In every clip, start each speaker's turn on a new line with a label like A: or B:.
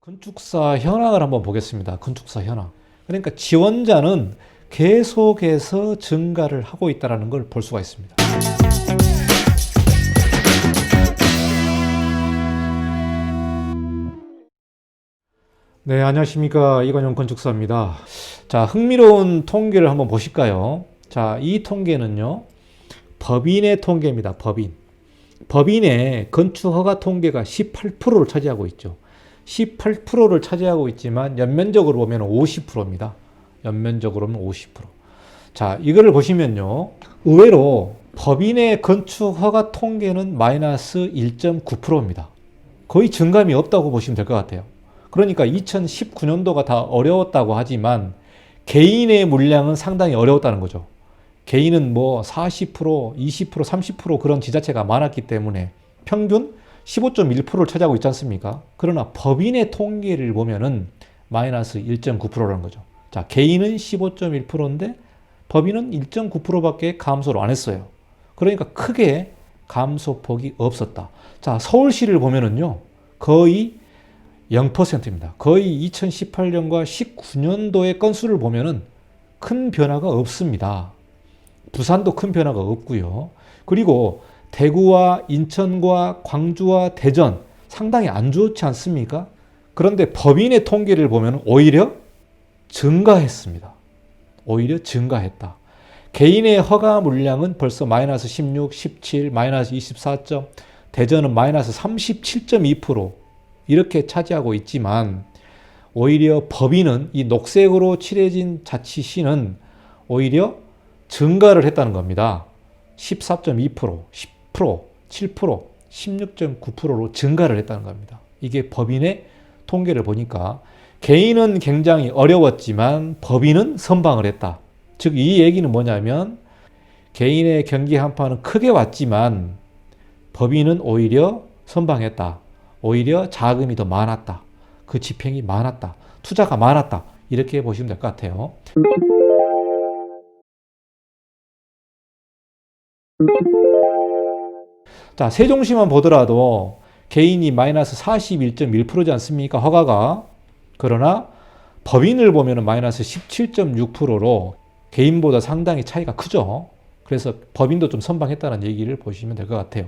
A: 건축사 현황을 한번 보겠습니다. 건축사 현황. 그러니까 지원자는 계속해서 증가를 하고 있다는 걸 볼 수가 있습니다. 네, 안녕하십니까. 이관용 건축사입니다. 자, 흥미로운 통계를 한번 보실까요? 자, 이 통계는요, 법인의 통계입니다. 법인의 건축허가 통계가 18%를 차지하고 있죠. 18%를 차지하고 있지만 연면적으로 보면 50%입니다. 연면적으로는 50%. 자, 이거를 보시면요. 의외로 법인의 건축허가 통계는 마이너스 1.9%입니다. 거의 증감이 없다고 보시면 될 것 같아요. 그러니까 2019년도가 다 어려웠다고 하지만 개인의 물량은 상당히 어려웠다는 거죠. 개인은 뭐 40%, 20%, 30% 그런 지자체가 많았기 때문에 평균 15.1%를 차지하고 있지 않습니까? 그러나 법인의 통계를 보면은 마이너스 1.9%라는 거죠. 자, 개인은 15.1%인데 법인은 1.9%밖에 감소를 안 했어요. 그러니까 크게 감소폭이 없었다. 자, 서울시를 보면은요, 거의 0%입니다. 거의 2018년과 19년도의 건수를 보면은 큰 변화가 없습니다. 부산도 큰 변화가 없고요. 그리고 대구와 인천과 광주와 대전 상당히 안 좋지 않습니까? 그런데 법인의 통계를 보면 오히려 증가했습니다. 오히려 증가했다. 개인의 허가 물량은 벌써 마이너스 16, 17, 마이너스 24점, 대전은 마이너스 37.2% 이렇게 차지하고 있지만 오히려 법인은 이 녹색으로 칠해진 자치시는 오히려 증가를 했다는 겁니다. 14.2%, 10%, 7%, 16.9%로 증가를 했다는 겁니다. 이게 법인의 통계를 보니까 개인은 굉장히 어려웠지만 법인은 선방을 했다. 즉, 이 얘기는 뭐냐면 개인의 경기 한파는 크게 왔지만 법인은 오히려 선방했다. 오히려 자금이 더 많았다. 그 집행이 많았다. 투자가 많았다. 이렇게 보시면 될 것 같아요. 자, 세종시만 보더라도 개인이 마이너스 41.1%지 않습니까? 허가가. 그러나 법인을 보면 마이너스 17.6%로 개인보다 상당히 차이가 크죠. 그래서 법인도 좀 선방했다는 얘기를 보시면 될 것 같아요.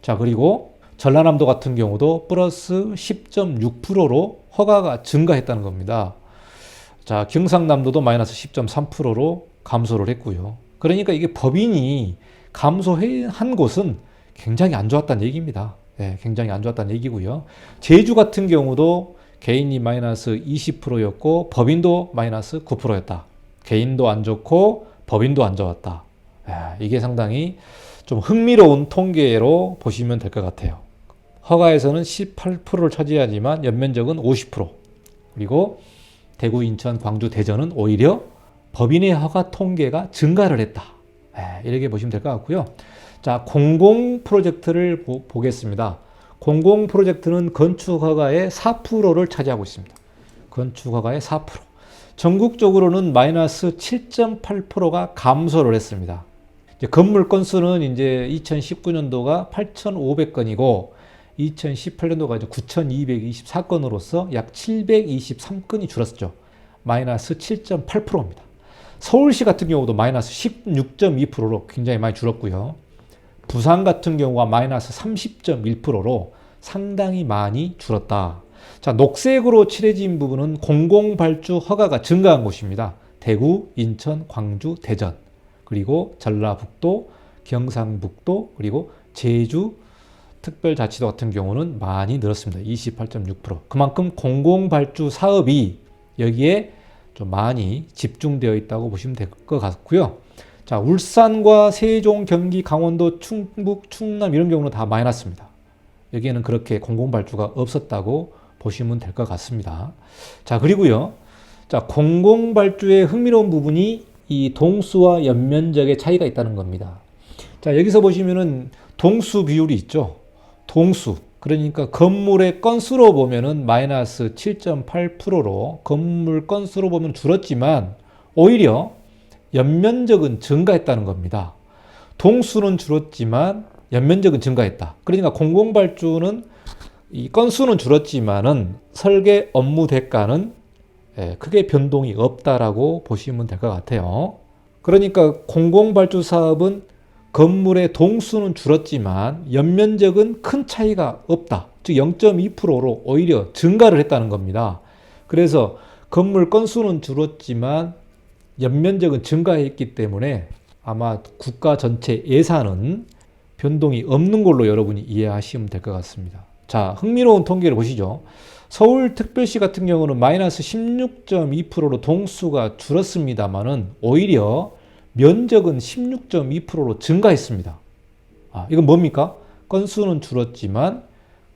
A: 자, 그리고 전라남도 같은 경우도 플러스 10.6%로 허가가 증가했다는 겁니다. 자, 경상남도도 마이너스 10.3%로 감소를 했고요. 그러니까 이게 법인이 감소한 곳은 굉장히 안 좋았다는 얘기입니다. 네, 굉장히 안 좋았다는 얘기고요. 제주 같은 경우도 개인이 마이너스 20%였고 법인도 마이너스 9%였다. 개인도 안 좋고 법인도 안 좋았다. 이게 상당히 좀 흥미로운 통계로 보시면 될 것 같아요. 허가에서는 18%를 차지하지만 연면적은 50%. 그리고 대구, 인천, 광주, 대전은 오히려 법인의 허가 통계가 증가를 했다. 이렇게 보시면 될 것 같고요. 자, 공공 프로젝트를 보겠습니다. 공공 프로젝트는 건축 허가의 4%를 차지하고 있습니다. 건축 허가의 4%. 전국적으로는 마이너스 7.8%가 감소를 했습니다. 이제 건물 건수는 이제 2019년도가 8,500건이고 2018년도가 이제 9,224건으로서 약 723건이 줄었죠. 마이너스 7.8%입니다. 서울시 같은 경우도 마이너스 16.2%로 굉장히 많이 줄었고요. 부산 같은 경우가 마이너스 30.1%로 상당히 많이 줄었다. 자, 녹색으로 칠해진 부분은 공공발주 허가가 증가한 곳입니다. 대구, 인천, 광주, 대전, 그리고 전라북도, 경상북도, 그리고 제주 특별자치도 같은 경우는 많이 늘었습니다. 28.6%. 그만큼 공공발주 사업이 여기에 좀 많이 집중되어 있다고 보시면 될 것 같고요. 자, 울산과 세종, 경기, 강원도, 충북, 충남 이런 경우는 다 마이너스입니다. 여기에는 그렇게 공공발주가 없었다고 보시면 될 것 같습니다. 자, 그리고요. 자, 공공발주의 흥미로운 부분이 이 동수와 연면적의 차이가 있다는 겁니다. 자, 여기서 보시면은 동수 비율이 있죠. 동수. 그러니까 건물의 건수로 보면은 마이너스 7.8%로 건물 건수로 보면 줄었지만 오히려 연면적은 증가했다는 겁니다. 동수는 줄었지만 연면적은 증가했다. 그러니까 공공발주는 이 건수는 줄었지만은 설계 업무 대가는 크게 변동이 없다라고 보시면 될 것 같아요. 그러니까 공공발주 사업은 건물의 동수는 줄었지만 연면적은 큰 차이가 없다. 즉 0.2%로 오히려 증가를 했다는 겁니다. 그래서 건물 건수는 줄었지만 연면적은 증가했기 때문에 아마 국가 전체 예산은 변동이 없는 걸로 여러분이 이해하시면 될 것 같습니다. 자, 흥미로운 통계를 보시죠. 서울특별시 같은 경우는 마이너스 16.2%로 동수가 줄었습니다만은 오히려 면적은 16.2%로 증가했습니다. 이건 뭡니까? 건수는 줄었지만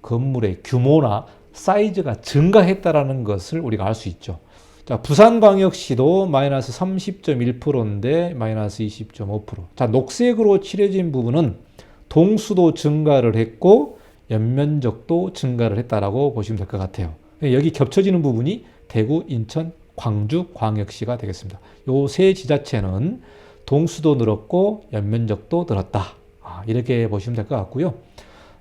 A: 건물의 규모나 사이즈가 증가했다라는 것을 우리가 알 수 있죠. 자, 부산광역시도 마이너스 30.1%인데 마이너스 20.5%. 자, 녹색으로 칠해진 부분은 동수도 증가를 했고 연면적도 증가를 했다라고 보시면 될 것 같아요. 여기 겹쳐지는 부분이 대구, 인천, 광주, 광역시가 되겠습니다. 요 세 지자체는 동수도 늘었고 연면적도 늘었다. 이렇게 보시면 될 것 같고요.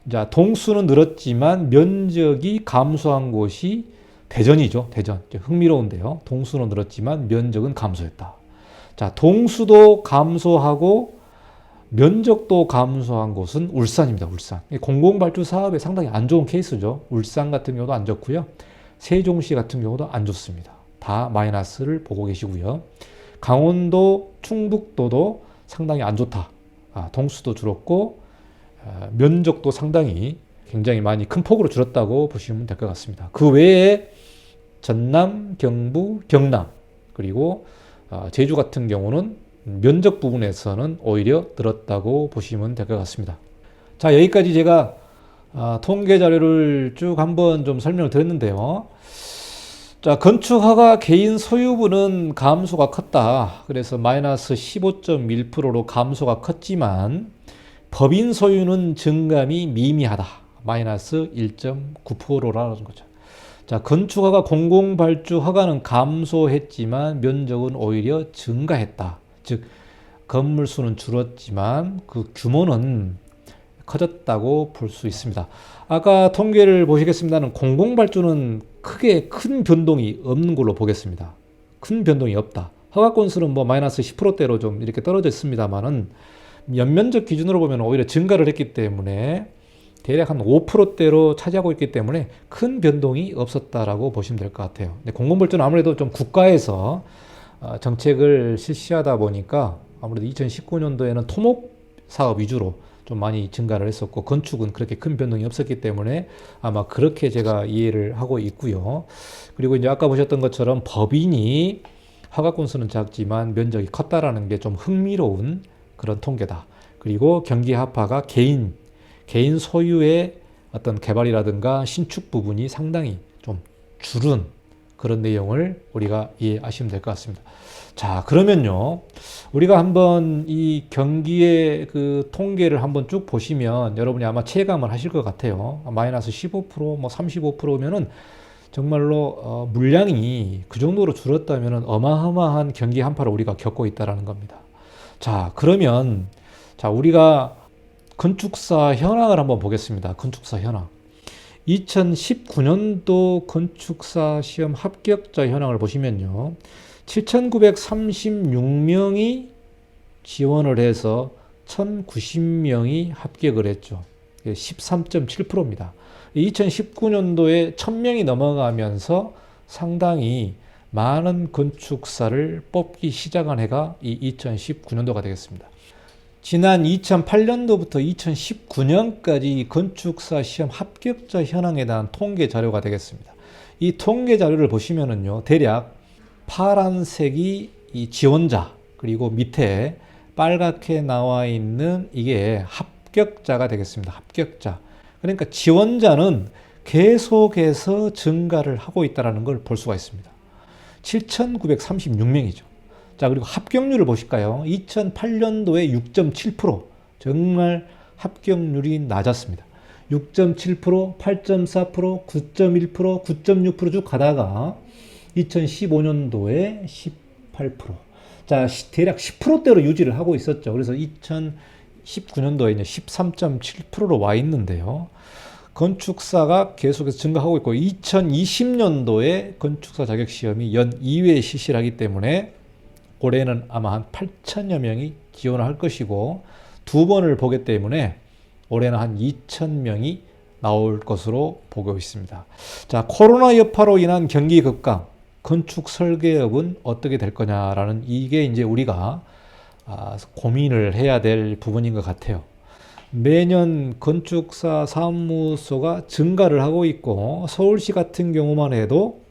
A: 자, 동수는 늘었지만 면적이 감소한 곳이 대전이죠. 대전. 흥미로운데요. 동수는 늘었지만 면적은 감소했다. 자, 동수도 감소하고 면적도 감소한 곳은 울산입니다. 울산. 공공발주 사업에 상당히 안 좋은 케이스죠. 울산 같은 경우도 안 좋고요. 세종시 같은 경우도 안 좋습니다. 다 마이너스를 보고 계시고요. 강원도, 충북도도 상당히 안 좋다. 동수도 줄었고 면적도 상당히 굉장히 많이 큰 폭으로 줄었다고 보시면 될 것 같습니다. 그 외에 전남, 경부, 경남 그리고 제주 같은 경우는 면적 부분에서는 오히려 늘었다고 보시면 될 것 같습니다. 자, 여기까지 제가 통계 자료를 쭉 한번 좀 설명을 드렸는데요. 자, 건축허가 개인 소유분은 감소가 컸다. 그래서 마이너스 15.1%로 감소가 컸지만 법인 소유는 증감이 미미하다. 마이너스 1.9%라는 거죠. 자, 건축허가 공공발주 허가는 감소했지만 면적은 오히려 증가했다. 즉 건물 수는 줄었지만 그 규모는 커졌다고 볼 수 있습니다. 아까 통계를 보시겠습니다는 공공발주는 크게 큰 변동이 없는 걸로 보겠습니다. 큰 변동이 없다. 허가 건수는 뭐 마이너스 10%대로 좀 이렇게 떨어져 있습니다만은 연면적 기준으로 보면 오히려 증가를 했기 때문에 대략 한 5%대로 차지하고 있기 때문에 큰 변동이 없었다라고 보시면 될 것 같아요. 근데 공공발주는 아무래도 좀 국가에서 정책을 실시하다 보니까 아무래도 2019년도에는 토목 사업 위주로 좀 많이 증가를 했었고 건축은 그렇게 큰 변동이 없었기 때문에 아마 그렇게 제가 이해를 하고 있고요. 그리고 이제 아까 보셨던 것처럼 법인이 허가 건수는 작지만 면적이 컸다라는 게 좀 흥미로운 그런 통계다. 그리고 경기 하파가 개인 소유의 어떤 개발이라든가 신축 부분이 상당히 좀 줄은 그런 내용을 우리가 이해하시면 될 것 같습니다. 자, 그러면요. 우리가 한번 이 경기의 그 통계를 한번 쭉 보시면 여러분이 아마 체감을 하실 것 같아요. 마이너스 15%, 뭐 35%면은 정말로 물량이 그 정도로 줄었다면 어마어마한 경기 한파를 우리가 겪고 있다는 겁니다. 자, 그러면 우리가 건축사 현황을 한번 보겠습니다. 건축사 현황. 2019년도 건축사 시험 합격자 현황을 보시면요. 7,936명이 지원을 해서 1,090명이 합격을 했죠. 13.7%입니다. 2019년도에 1,000명이 넘어가면서 상당히 많은 건축사를 뽑기 시작한 해가 이 2019년도가 되겠습니다. 지난 2008년도부터 2019년까지 건축사 시험 합격자 현황에 대한 통계 자료가 되겠습니다. 이 통계 자료를 보시면은요, 대략 파란색이 이 지원자, 그리고 밑에 빨갛게 나와 있는 이게 합격자가 되겠습니다. 합격자. 그러니까 지원자는 계속해서 증가를 하고 있다는 걸 볼 수가 있습니다. 7,936명이죠. 자, 그리고 합격률을 보실까요? 2008년도에 6.7%. 정말 합격률이 낮았습니다. 6.7%, 8.4%, 9.1%, 9.6% 쭉 가다가 2015년도에 18%. 자, 대략 10%대로 유지를 하고 있었죠. 그래서 2019년도에 이제 13.7%로 와 있는데요. 건축사가 계속해서 증가하고 있고 2020년도에 건축사 자격시험이 연 2회 실시를 하기 때문에 올해는 아마 한 8천여 명이 지원을 할 것이고 두 번을 보기 때문에 올해는 한 2천 명이 나올 것으로 보고 있습니다. 자, 코로나 여파로 인한 경기 급강, 건축 설계업은 어떻게 될 거냐라는 이게 이제 우리가 고민을 해야 될 부분인 것 같아요. 매년 건축사 사무소가 증가를 하고 있고 서울시 같은 경우만 해도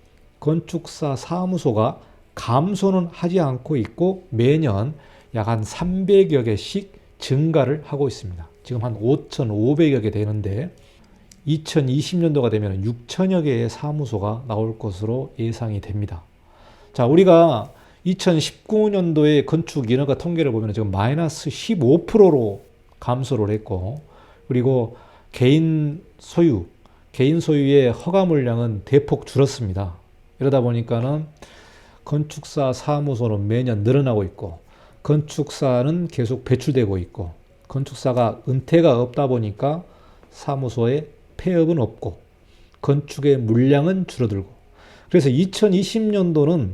A: 건축사 사무소가 감소는 하지 않고 있고 매년 약 한 300여 개씩 증가를 하고 있습니다. 지금 한 5,500여 개 되는데 2020년도가 되면 6천여 개의 사무소가 나올 것으로 예상이 됩니다. 자, 우리가 2019년도에 건축 인허가 통계를 보면 지금 마이너스 15%로 감소를 했고, 그리고 개인 소유의 허가 물량은 대폭 줄었습니다. 이러다 보니까는 건축사 사무소는 매년 늘어나고 있고, 건축사는 계속 배출되고 있고, 건축사가 은퇴가 없다 보니까 사무소에 폐업은 없고, 건축의 물량은 줄어들고, 그래서 2020년도는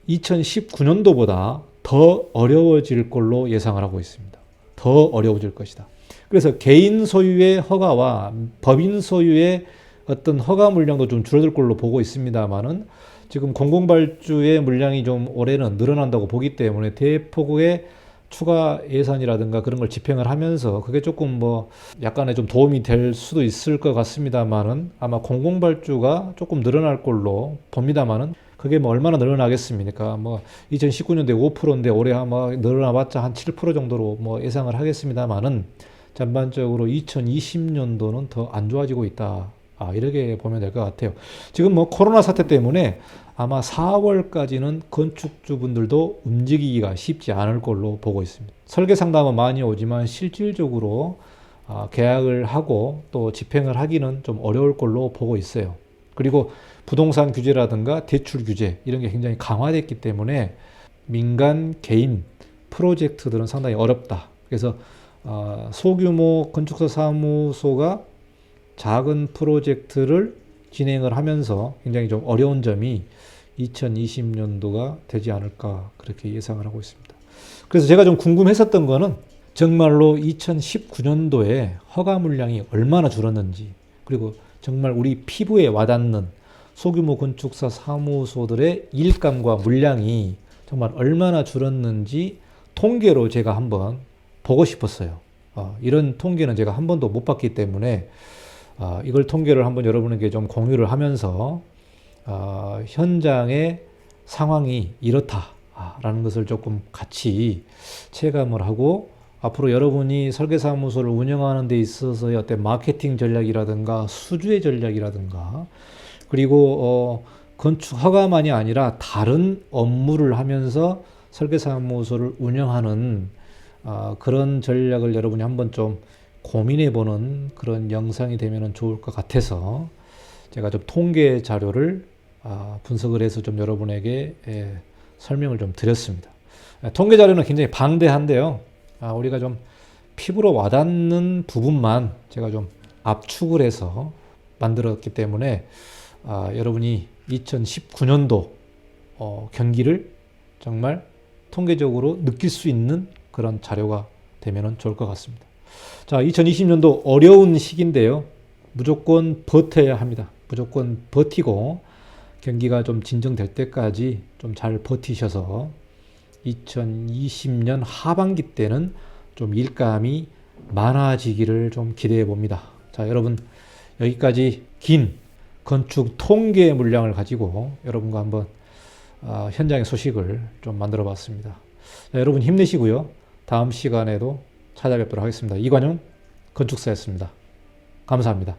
A: 2019년도보다 더 어려워질 걸로 예상을 하고 있습니다. 더 어려워질 것이다. 그래서 개인 소유의 허가와 법인 소유의 어떤 허가 물량도 좀 줄어들 걸로 보고 있습니다만은 지금 공공발주의 물량이 좀 올해는 늘어난다고 보기 때문에 대폭의 추가 예산이라든가 그런 걸 집행을 하면서 그게 조금 뭐 약간의 좀 도움이 될 수도 있을 것 같습니다만은 아마 공공발주가 조금 늘어날 걸로 봅니다만은 그게 뭐 얼마나 늘어나겠습니까? 뭐 2019년도에 5%인데 올해 아마 늘어나봤자 한 7% 정도로 뭐 예상을 하겠습니다만은 전반적으로 2020년도는 더 안 좋아지고 있다. 이렇게 보면 될 것 같아요. 지금 뭐 코로나 사태 때문에 아마 4월까지는 건축주분들도 움직이기가 쉽지 않을 걸로 보고 있습니다. 설계 상담은 많이 오지만 실질적으로 계약을 하고 또 집행을 하기는 좀 어려울 걸로 보고 있어요. 그리고 부동산 규제라든가 대출 규제 이런 게 굉장히 강화됐기 때문에 민간 개인 프로젝트들은 상당히 어렵다. 그래서 소규모 건축사 사무소가 작은 프로젝트를 진행을 하면서 굉장히 좀 어려운 점이 2020년도가 되지 않을까 그렇게 예상을 하고 있습니다. 그래서 제가 좀 궁금했었던 거는 정말로 2019년도에 허가 물량이 얼마나 줄었는지, 그리고 정말 우리 피부에 와닿는 소규모 건축사 사무소들의 일감과 물량이 정말 얼마나 줄었는지 통계로 제가 한번 보고 싶었어요. 이런 통계는 제가 한 번도 못 봤기 때문에 이걸 통계를 한번 여러분에게 좀 공유를 하면서 현장의 상황이 이렇다라는 것을 조금 같이 체감을 하고 앞으로 여러분이 설계사무소를 운영하는 데 있어서의 어떤 마케팅 전략이라든가 수주의 전략이라든가 그리고 건축 허가만이 아니라 다른 업무를 하면서 설계사무소를 운영하는 그런 전략을 여러분이 한번 좀 고민해보는 그런 영상이 되면 좋을 것 같아서 제가 좀 통계 자료를 분석을 해서 좀 여러분에게 설명을 좀 드렸습니다. 통계 자료는 굉장히 방대한데요. 우리가 좀 피부로 와닿는 부분만 제가 좀 압축을 해서 만들었기 때문에 여러분이 2019년도 경기를 정말 통계적으로 느낄 수 있는 그런 자료가 되면 좋을 것 같습니다. 자, 2020년도 어려운 시기인데요. 무조건 버텨야 합니다. 무조건 버티고 경기가 좀 진정될 때까지 좀 잘 버티셔서 2020년 하반기 때는 좀 일감이 많아지기를 좀 기대해 봅니다. 자, 여러분 여기까지 긴 건축 통계 물량을 가지고 여러분과 한번 현장의 소식을 좀 만들어 봤습니다. 자, 여러분 힘내시고요. 다음 시간에도 찾아뵙도록 하겠습니다. 이관용 건축사였습니다. 감사합니다.